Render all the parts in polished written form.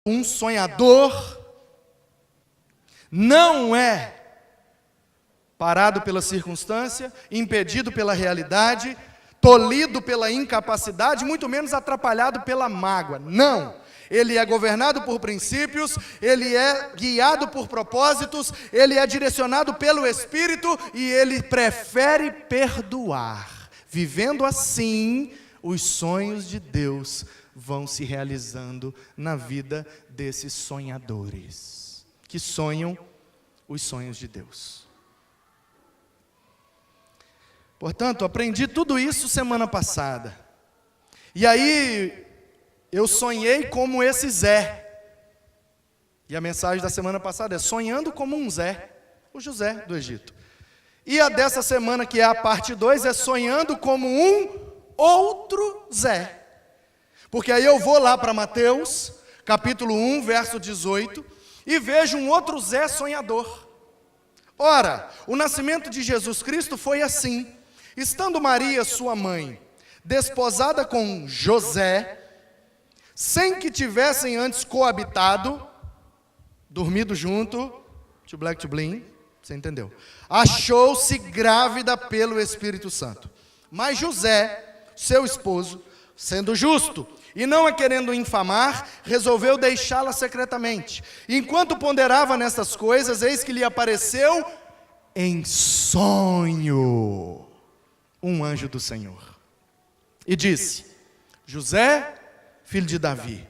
Um sonhador não é parado pela circunstância, impedido pela realidade, tolhido pela incapacidade, muito menos atrapalhado pela mágoa. Não! Ele é governado por princípios, ele é guiado por propósitos, ele é direcionado pelo Espírito e ele prefere perdoar. Vivendo assim, os sonhos de Deus vão se realizando na vida desses sonhadores, que sonham os sonhos de Deus. Portanto, aprendi tudo isso semana passada. E aí, eu sonhei como esse Zé. E a mensagem da semana passada é sonhando como um Zé, o José do Egito. E a dessa semana, que é a parte 2, é sonhando como um outro Zé. Porque aí eu vou lá para Mateus, capítulo 1, verso 18, e vejo um outro Zé sonhador. Ora, o nascimento de Jesus Cristo foi assim. Estando Maria, sua mãe, desposada com José, sem que tivessem antes coabitado, dormido junto, to black to blim, você entendeu? Achou-se grávida pelo Espírito Santo. Mas José, seu esposo, sendo justo e não a querendo infamar, resolveu deixá-la secretamente. Enquanto ponderava nessas coisas, eis que lhe apareceu em sonho um anjo do Senhor. E disse: José, filho de Davi,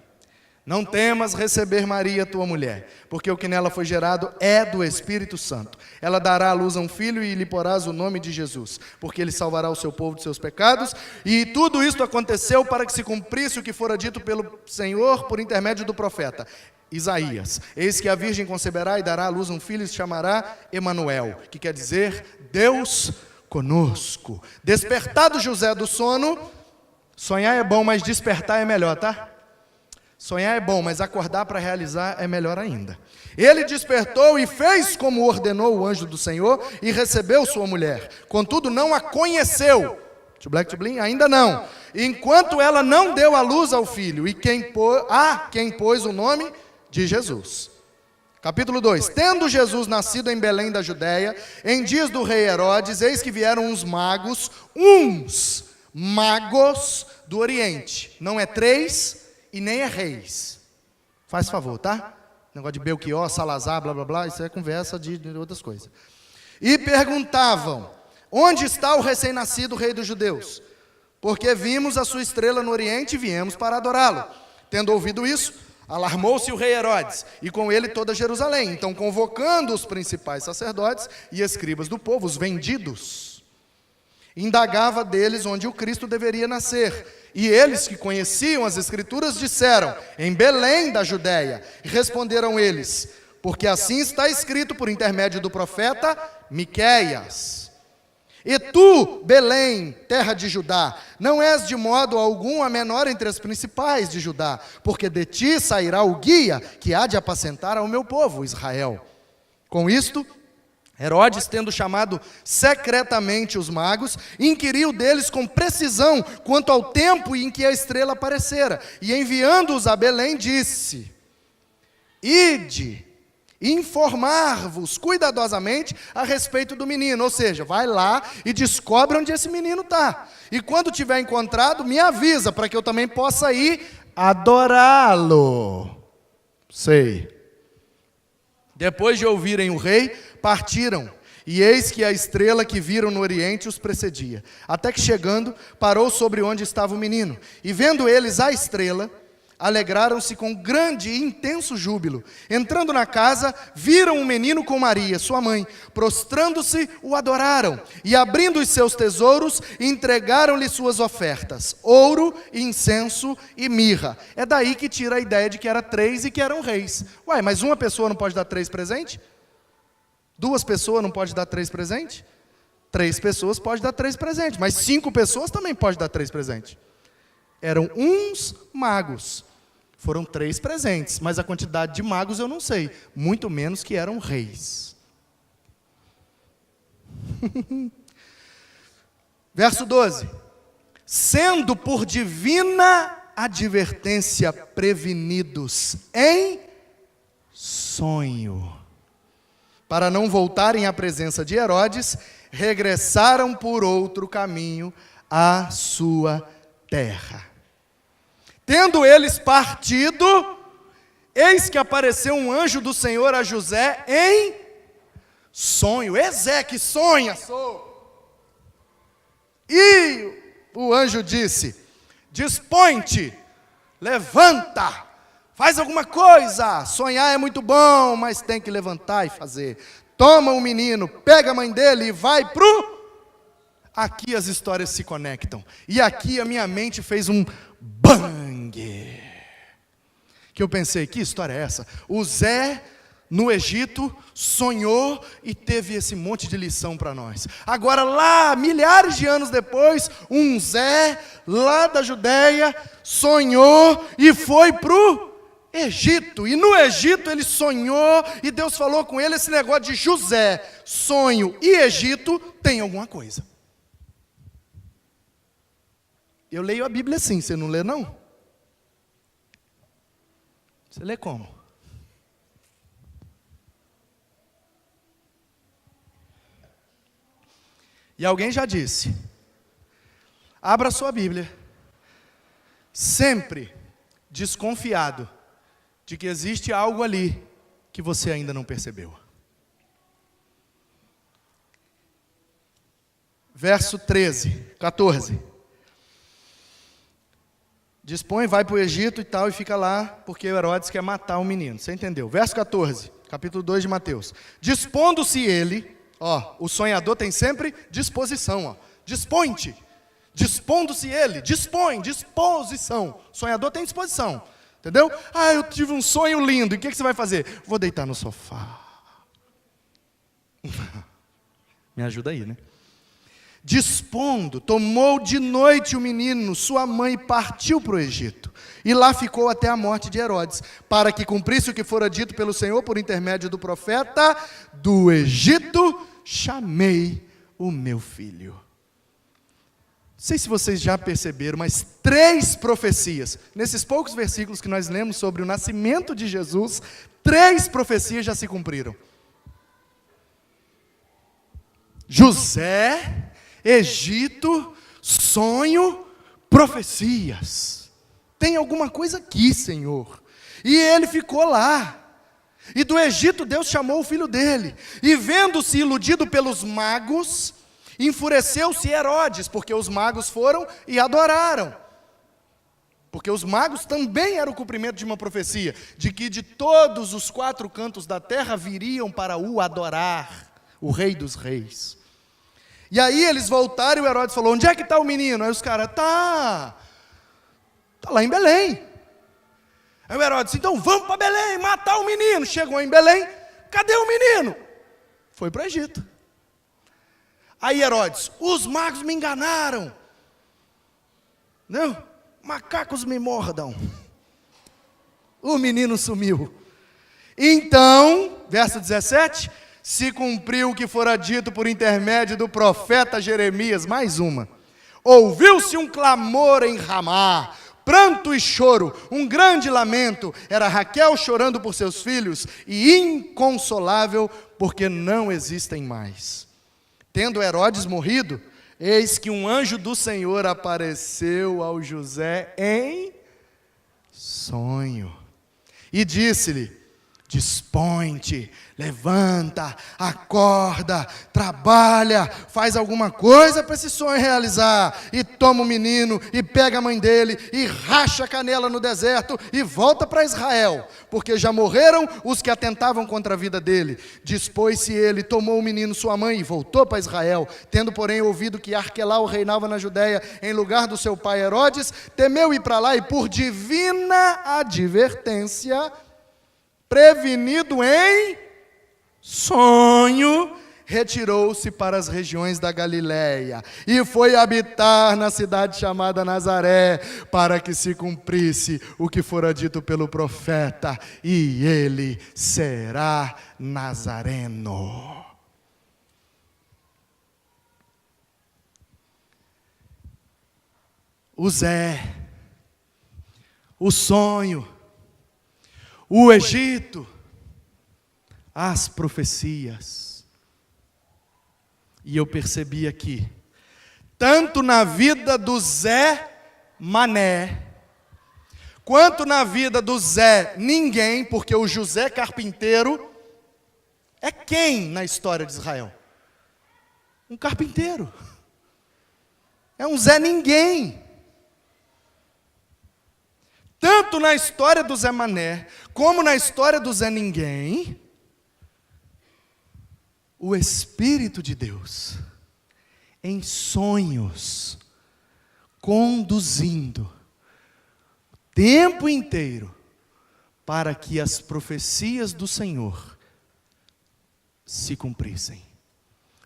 não temas receber Maria, tua mulher, porque o que nela foi gerado é do Espírito Santo. Ela dará à luz a um filho e lhe porás o nome de Jesus, porque ele salvará o seu povo de seus pecados. E tudo isto aconteceu para que se cumprisse o que fora dito pelo Senhor por intermédio do profeta Isaías. Eis que a virgem conceberá e dará à luz um filho e se chamará Emanuel, que quer dizer Deus conosco. Despertado José do sono, sonhar é bom, mas despertar é melhor, tá? Sonhar é bom, mas acordar para realizar é melhor ainda. Ele despertou e fez como ordenou o anjo do Senhor e recebeu sua mulher. Contudo, não a conheceu. To black to blim? Ainda não. Enquanto ela não deu à luz ao filho, e quem pôs o nome de Jesus. Capítulo 2. Tendo Jesus nascido em Belém da Judéia, em dias do rei Herodes, eis que vieram uns magos do Oriente. Não é 3 e nem é reis. Faz favor, tá? Negócio de Belchior, Salazar, blá blá blá, isso é conversa de outras coisas. E perguntavam: onde está o recém-nascido rei dos judeus? Porque vimos a sua estrela no Oriente e viemos para adorá-lo. Tendo ouvido isso, alarmou-se o rei Herodes, e com ele toda Jerusalém. Então, convocando os principais sacerdotes e escribas do povo, os vendidos, indagava deles onde o Cristo deveria nascer. E eles, que conheciam as Escrituras, disseram: em Belém da Judéia. E responderam eles: porque assim está escrito por intermédio do profeta Miqueias. E tu, Belém, terra de Judá, não és de modo algum a menor entre as principais de Judá, porque de ti sairá o guia que há de apacentar ao meu povo, Israel. Com isto, Herodes, tendo chamado secretamente os magos, inquiriu deles com precisão quanto ao tempo em que a estrela aparecera, e enviando-os a Belém, disse: ide informar-vos cuidadosamente a respeito do menino. Ou seja, vai lá e descobre onde esse menino está. E quando tiver encontrado, me avisa, para que eu também possa ir adorá-lo. Sei. Depois de ouvirem o rei, partiram, e eis que a estrela que viram no Oriente os precedia. Até que chegando, parou sobre onde estava o menino. E vendo eles a estrela, alegraram-se com grande e intenso júbilo. Entrando na casa, viram o menino com Maria, sua mãe. Prostrando-se, o adoraram. E abrindo os seus tesouros, entregaram-lhe suas ofertas: ouro, incenso e mirra. É daí que tira a ideia de que era 3 e que eram reis. Ué, mas uma pessoa não pode dar 3 presentes? 2 pessoas não podem dar 3 presentes? 3 pessoas podem dar 3 presentes, mas 5 pessoas também podem dar 3 presentes. Eram uns magos. Foram 3 presentes, mas a quantidade de magos eu não sei. Muito menos que eram reis. Verso 12. Sendo por divina advertência prevenidos em sonho, para não voltarem à presença de Herodes, regressaram por outro caminho à sua terra. Tendo eles partido, eis que apareceu um anjo do Senhor a José em sonho. Ezé, que sonha, sou. E o anjo disse: dispõe-te, levanta, faz alguma coisa. Sonhar é muito bom, mas tem que levantar e fazer. Toma o menino, pega a mãe dele e vai pro... Aqui as histórias se conectam. E aqui a minha mente fez um bang. Que eu pensei, que história é essa? O Zé, no Egito, sonhou e teve esse monte de lição para nós. Agora lá, milhares de anos depois, um Zé, lá da Judéia, sonhou e foi pro Egito. E no Egito ele sonhou e Deus falou com ele esse negócio de José, sonho e Egito tem alguma coisa. Eu leio a Bíblia assim, você não lê não? Você lê como? E alguém já disse, abra sua Bíblia, sempre desconfiado de que existe algo ali que você ainda não percebeu. Verso 14. Dispõe, vai para o Egito e tal, e fica lá, porque Herodes quer matar o menino. Você entendeu? Verso 14, capítulo 2 de Mateus. Dispondo-se ele, o sonhador tem sempre disposição, dispõe-te. Dispondo-se ele, disposição. O sonhador tem disposição, entendeu? Eu tive um sonho lindo, e o que você vai fazer? Vou deitar no sofá. Me ajuda aí, né? Dispondo, tomou de noite o menino, sua mãe partiu para o Egito, e lá ficou até a morte de Herodes, para que cumprisse o que fora dito pelo Senhor por intermédio do profeta: do Egito chamei o meu filho. Não sei se vocês já perceberam, mas 3 profecias, nesses poucos versículos que nós lemos sobre o nascimento de Jesus, 3 profecias já se cumpriram. José, Egito, sonho, profecias. Tem alguma coisa aqui, Senhor. E ele ficou lá. E do Egito Deus chamou o filho dele. E vendo-se iludido pelos magos, enfureceu-se Herodes, porque os magos foram e adoraram. Porque os magos também eram o cumprimento de uma profecia, de que de todos os 4 cantos da terra viriam para o adorar, o Rei dos Reis. E aí eles voltaram e o Herodes falou: onde é que está o menino? Aí os caras, tá lá em Belém. Aí o Herodes disse: então vamos para Belém, matar o menino. Chegou em Belém, cadê o menino? Foi para o Egito. Aí Herodes: os magos me enganaram. Não, macacos me mordam. O menino sumiu. Então, verso 17... se cumpriu o que fora dito por intermédio do profeta Jeremias. Mais uma. Ouviu-se um clamor em Ramá, pranto e choro, um grande lamento. Era Raquel chorando por seus filhos e inconsolável, porque não existem mais. Tendo Herodes morrido, eis que um anjo do Senhor apareceu ao José em sonho e disse-lhe: dispõe-te, levanta, acorda, trabalha, faz alguma coisa para esse sonho realizar, e toma o menino, e pega a mãe dele, e racha a canela no deserto, e volta para Israel, porque já morreram os que atentavam contra a vida dele. Dispôs-se ele, tomou o menino, sua mãe, e voltou para Israel. Tendo, porém, ouvido que Arquelau reinava na Judéia, em lugar do seu pai Herodes, temeu ir para lá, e por divina advertência, prevenido em sonho, retirou-se para as regiões da Galiléia e foi habitar na cidade chamada Nazaré, para que se cumprisse o que fora dito pelo profeta: e ele será nazareno. o Zé, o sonho, o Egito, as profecias. E eu percebi aqui, tanto na vida do Zé Mané, quanto na vida do Zé Ninguém, porque o José Carpinteiro é quem na história de Israel? Um carpinteiro. É um Zé Ninguém. Tanto na história do Zé Mané, como na história do Zé Ninguém, o Espírito de Deus, em sonhos, conduzindo o tempo inteiro para que as profecias do Senhor se cumprissem.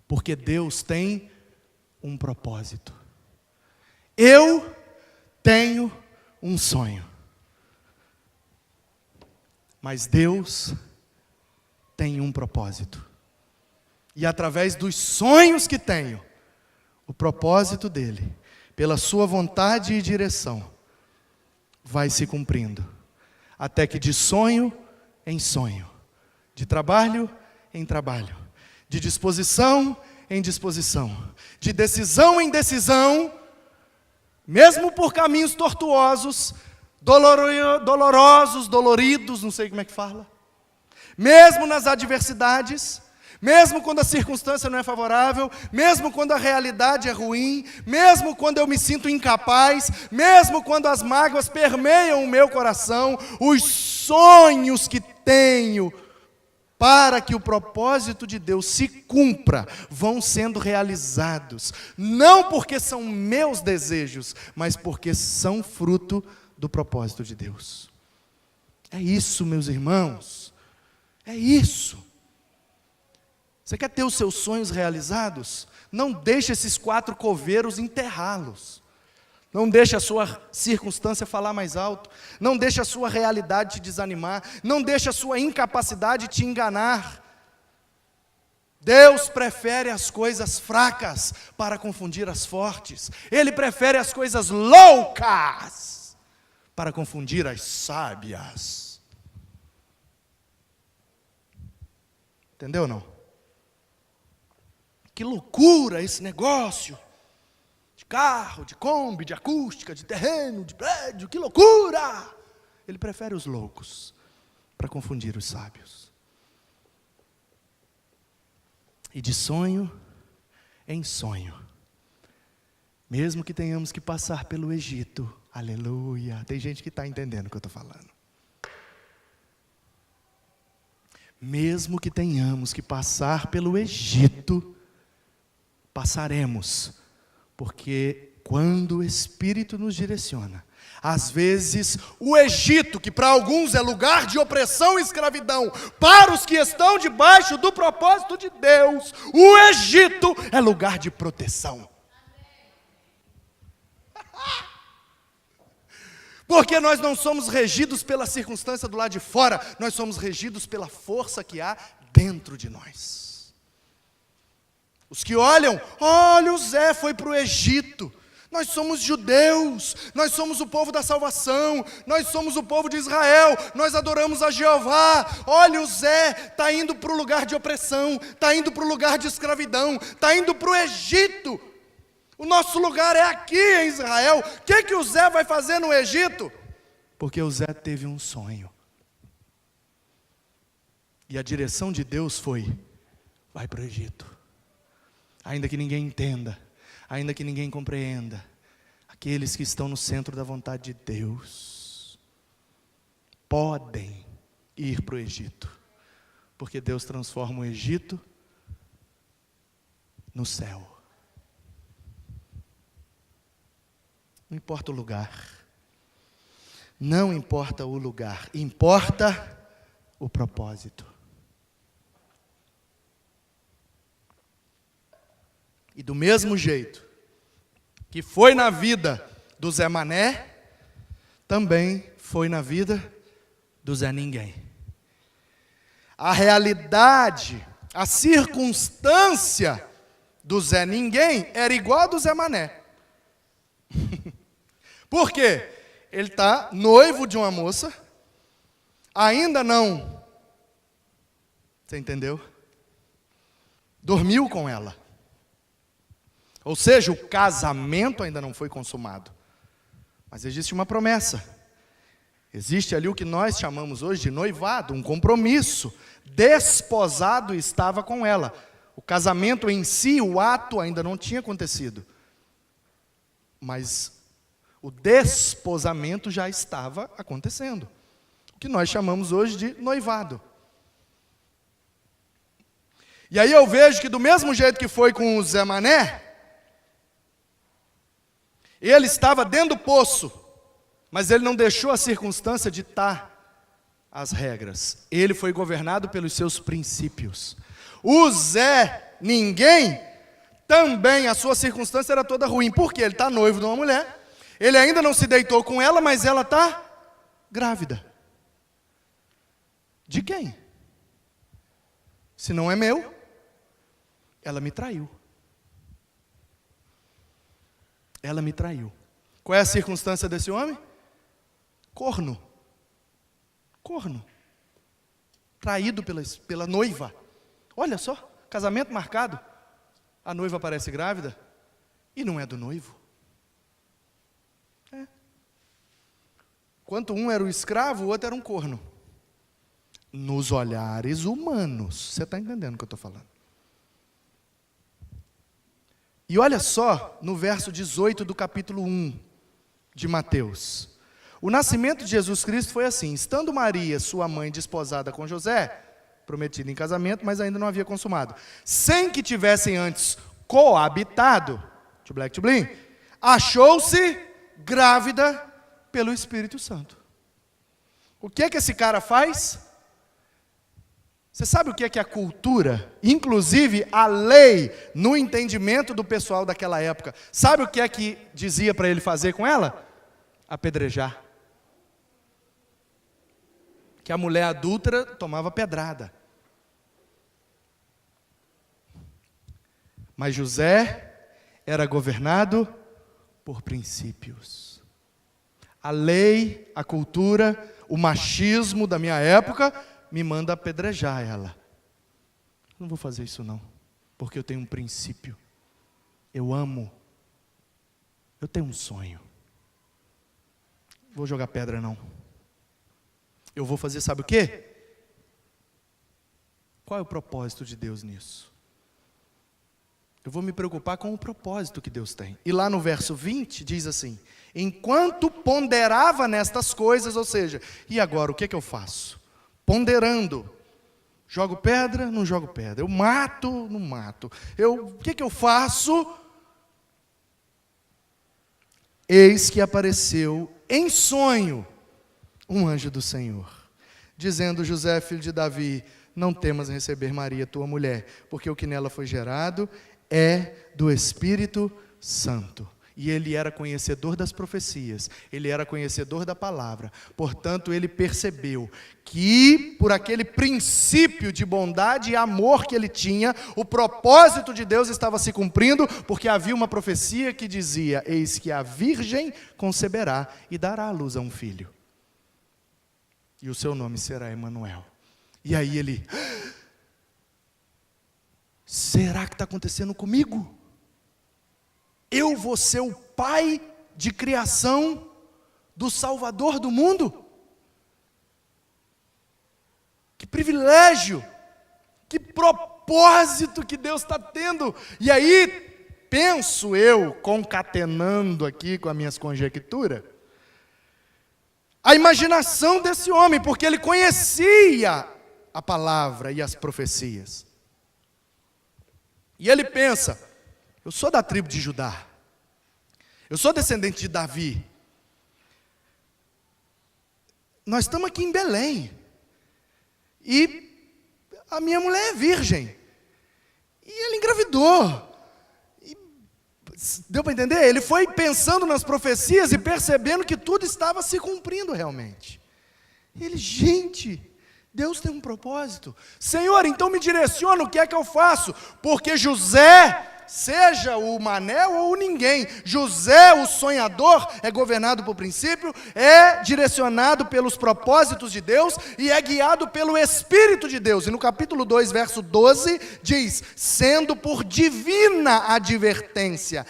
Porque Deus tem um propósito. Eu tenho um sonho. Mas Deus tem um propósito. E através dos sonhos que tenho, o propósito dele, pela sua vontade e direção, vai se cumprindo. Até que de sonho em sonho, de trabalho em trabalho, de disposição em disposição, de decisão em decisão, mesmo por caminhos tortuosos, dolorosos, doloridos, não sei como é que fala, mesmo nas adversidades, mesmo quando a circunstância não é favorável, mesmo quando a realidade é ruim, mesmo quando eu me sinto incapaz, mesmo quando as mágoas permeiam o meu coração, os sonhos que tenho para que o propósito de Deus se cumpra, vão sendo realizados, não porque são meus desejos, mas porque são fruto do propósito de Deus. É isso, meus irmãos, é isso. Você quer ter os seus sonhos realizados? Não deixe esses 4 coveiros enterrá-los. Não deixe a sua circunstância falar mais alto. Não deixe a sua realidade te desanimar. Não deixe a sua incapacidade te enganar. Deus prefere as coisas fracas para confundir as fortes. Ele prefere as coisas loucas para confundir as sábias. Entendeu ou não? Que loucura esse negócio. De carro, de Kombi, de acústica, de terreno, de prédio, que loucura! Ele prefere os loucos para confundir os sábios. E de sonho em sonho, mesmo que tenhamos que passar pelo Egito, aleluia, tem gente que está entendendo o que eu estou falando. Mesmo que tenhamos que passar pelo Egito, passaremos, porque quando o Espírito nos direciona, às vezes o Egito, que para alguns é lugar de opressão e escravidão, para os que estão debaixo do propósito de Deus, o Egito é lugar de proteção. Porque nós não somos regidos pela circunstância do lado de fora, nós somos regidos pela força que há dentro de nós. Os que olham, olha, o Zé foi para o Egito. Nós somos judeus, nós somos o povo da salvação, nós somos o povo de Israel, nós adoramos a Jeová. Olha, o Zé está indo para o lugar de opressão, está indo para o lugar de escravidão, está indo para o Egito. O nosso lugar é aqui em Israel. O que o Zé vai fazer no Egito? Porque o Zé teve um sonho. E a direção de Deus foi, vai para o Egito. Ainda que ninguém entenda, ainda que ninguém compreenda, aqueles que estão no centro da vontade de Deus, podem ir para o Egito, porque Deus transforma o Egito no céu. Não importa o lugar, não importa o lugar, importa o propósito. E do mesmo jeito que foi na vida do Zé Mané, também foi na vida do Zé Ninguém. A realidade, a circunstância do Zé Ninguém era igual a do Zé Mané. Por quê? Ele está noivo de uma moça, ainda não, você entendeu? Dormiu com ela. Ou seja, o casamento ainda não foi consumado. Mas existe uma promessa. Existe ali o que nós chamamos hoje de noivado, um compromisso. Desposado estava com ela. O casamento em si, o ato ainda não tinha acontecido. Mas o desposamento já estava acontecendo. O que nós chamamos hoje de noivado. E aí eu vejo que do mesmo jeito que foi com o Zé Mané, ele estava dentro do poço, mas ele não deixou a circunstância ditar as regras. Ele foi governado pelos seus princípios. O Zé Ninguém, também a sua circunstância era toda ruim. Por quê? Ele está noivo de uma mulher, ele ainda não se deitou com ela, mas ela está grávida. De quem? Se não é meu, ela me traiu. Ela me traiu. Qual é a circunstância desse homem? Corno. Corno. Traído pela noiva. Olha só, casamento marcado. A noiva aparece grávida e não é do noivo. Enquanto um era o escravo, o outro era um corno. Nos olhares humanos. Você está entendendo o que eu estou falando? E olha só, no verso 18 do capítulo 1 de Mateus. O nascimento de Jesus Cristo foi assim: estando Maria, sua mãe, desposada com José, prometida em casamento, mas ainda não havia consumado, sem que tivessem antes coabitado, achou-se grávida pelo Espírito Santo. O que é que esse cara faz? Você sabe o que é que a cultura, inclusive a lei, no entendimento do pessoal daquela época, sabe o que é que dizia para ele fazer com ela? Apedrejar. Que a mulher adúltera tomava pedrada. Mas José era governado por princípios. A lei, a cultura, o machismo da minha época me manda apedrejar ela. Não vou fazer isso não, porque eu tenho um princípio. Eu amo. Eu tenho um sonho. Vou jogar pedra não. Eu vou fazer, sabe o quê? Qual é o propósito de Deus nisso? Eu vou me preocupar com o propósito que Deus tem. E lá no verso 20 diz assim: enquanto ponderava nestas coisas, ou seja, e agora o que é que eu faço? Ponderando, jogo pedra, não jogo pedra, eu mato, não mato, o que é que eu faço? Eis que apareceu em sonho um anjo do Senhor, dizendo: José, filho de Davi, não temas em receber Maria, tua mulher, porque o que nela foi gerado é do Espírito Santo. E ele era conhecedor das profecias, ele era conhecedor da palavra, portanto ele percebeu que por aquele princípio de bondade e amor que ele tinha, o propósito de Deus estava se cumprindo, porque havia uma profecia que dizia: eis que a virgem conceberá e dará à luz a um filho, e o seu nome será Emanuel. E aí ele: será que está acontecendo comigo? Eu vou ser o pai de criação do Salvador do mundo? Que privilégio, que propósito que Deus está tendo. E aí, penso eu, concatenando aqui com as minhas conjecturas, a imaginação desse homem, porque ele conhecia a palavra e as profecias. E ele pensa: eu sou da tribo de Judá, eu sou descendente de Davi, nós estamos aqui em Belém, e a minha mulher é virgem, e ele engravidou, e, deu para entender? Ele foi pensando nas profecias e percebendo que tudo estava se cumprindo realmente. Ele: gente, Deus tem um propósito. Senhor, então me direciona, o que é que eu faço? Porque José seja o Manel ou o ninguém. José, o sonhador, é governado por princípio, é direcionado pelos propósitos de Deus e é guiado pelo Espírito de Deus. E no capítulo 2, verso 12, diz: sendo por divina advertência,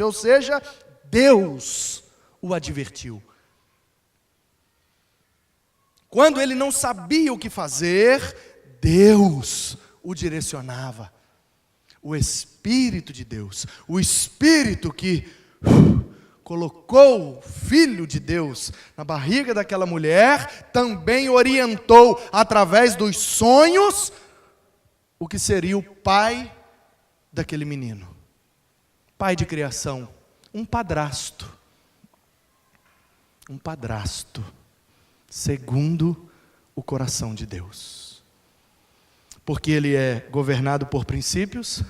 ou seja, Deus o advertiu. Quando ele não sabia o que fazer, Deus o direcionava. O Espírito de Deus, o Espírito que colocou o Filho de Deus na barriga daquela mulher, também orientou através dos sonhos o que seria o pai daquele menino. Pai de criação, um padrasto, segundo o coração de Deus. Porque ele é governado por princípios,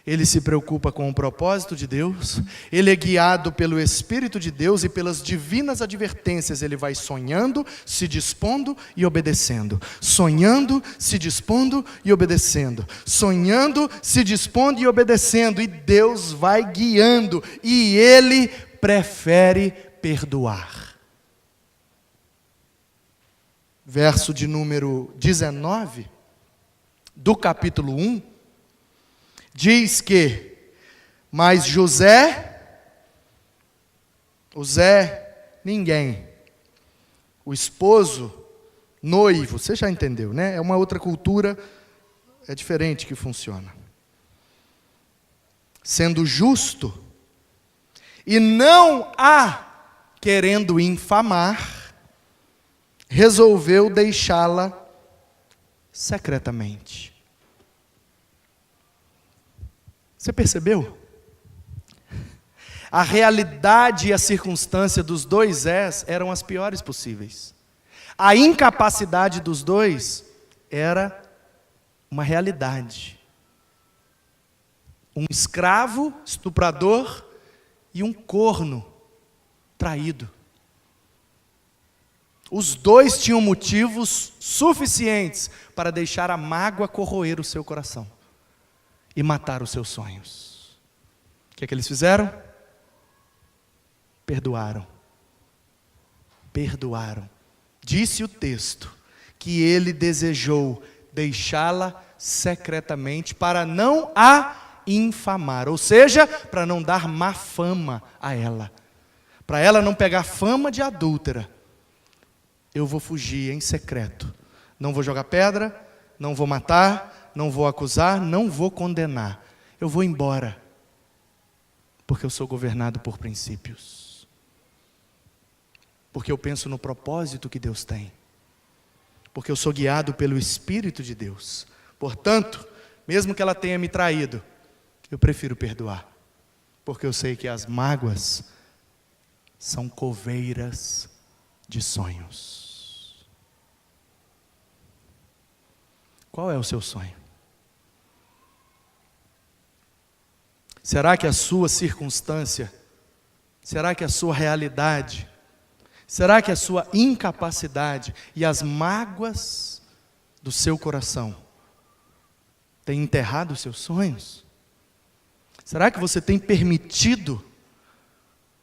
ele se preocupa com o propósito de Deus, ele é guiado pelo Espírito de Deus e pelas divinas advertências. Ele vai sonhando, se dispondo e obedecendo. Sonhando, se dispondo e obedecendo. Sonhando, se dispondo e obedecendo. E Deus vai guiando. E ele prefere perdoar. Verso de número 19 do capítulo 1, diz que, mas ninguém, o esposo, noivo, você já entendeu, né? É uma outra cultura, é diferente que funciona. Sendo justo, e não a querendo infamar, resolveu deixá-la secretamente. Você percebeu? A realidade e a circunstância dos dois eram as piores possíveis. A incapacidade dos dois era uma realidade. Um escravo, estuprador, e um corno traído. Os dois tinham motivos suficientes para deixar a mágoa corroer o seu coração e matar os seus sonhos. O que é que eles fizeram? Perdoaram. Disse o texto que ele desejou deixá-la secretamente para não a infamar, ou seja, para não dar má fama a ela, para ela não pegar fama de adúltera. Eu vou fugir em secreto, não vou jogar pedra, não vou matar, não vou acusar, não vou condenar. Eu vou embora, porque eu sou governado por princípios. Porque eu penso no propósito que Deus tem. Porque eu sou guiado pelo Espírito de Deus. Portanto, mesmo que ela tenha me traído, eu prefiro perdoar. Porque eu sei que as mágoas são coveiras de sonhos. Qual é o seu sonho? Será que a sua circunstância, será que a sua realidade, será que a sua incapacidade e as mágoas do seu coração têm enterrado os seus sonhos? Será que você tem permitido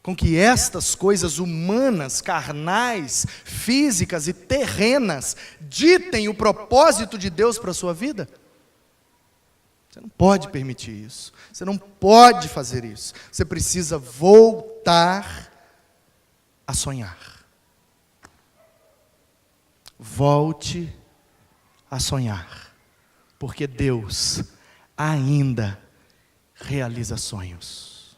com que estas coisas humanas, carnais, físicas e terrenas ditem o propósito de Deus para a sua vida? Você não pode permitir isso. Você não pode fazer isso. Você precisa voltar a sonhar. Volte a sonhar. Porque Deus ainda realiza sonhos.